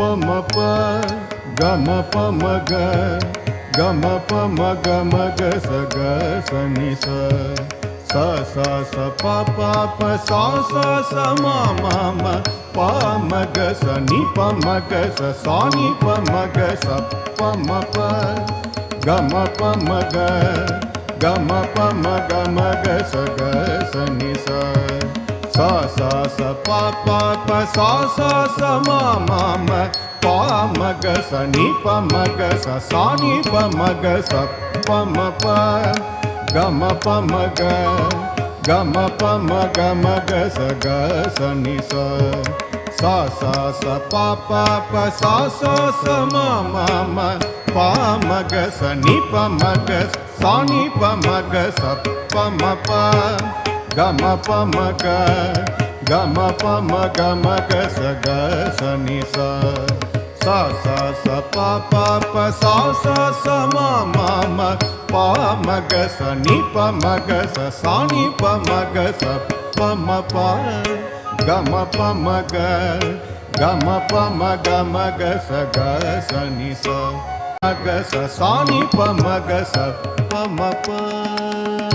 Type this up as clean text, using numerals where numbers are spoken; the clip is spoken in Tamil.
பம ப கம பம க கம பம கம க ச க ச நி ச ச ச ச ப ப ப ச ச ச ம ம ம ப ம க ச நி ப ம க ச ச நி ப ம க ச ப ம ப கம பம க கம பம கம க ச க ச நி ச ச ச ச ப ப ப ச ச ச ம ம ம ப ம க ச நி ப ம க ச ச நி ப ம க ச ப ம ப கம பம க கம பம கம க ச க ச நி ச ச ச ச ப ப ப ச ச ச ம ம ம ப ம க ச நி ப ம க ச நி ப ம க ச ப ம ப கம பம க கம பம கம க ச க ச நி ச ச ச ச ப ப ப ச ச ச ம ம ம ப ம க ச நி ப ம க ச ச நி ப ம க ச ப ம ப கம பம க கம பம கம க ச க ச நி ச க ச ச நி ப ம க ச ப ம ப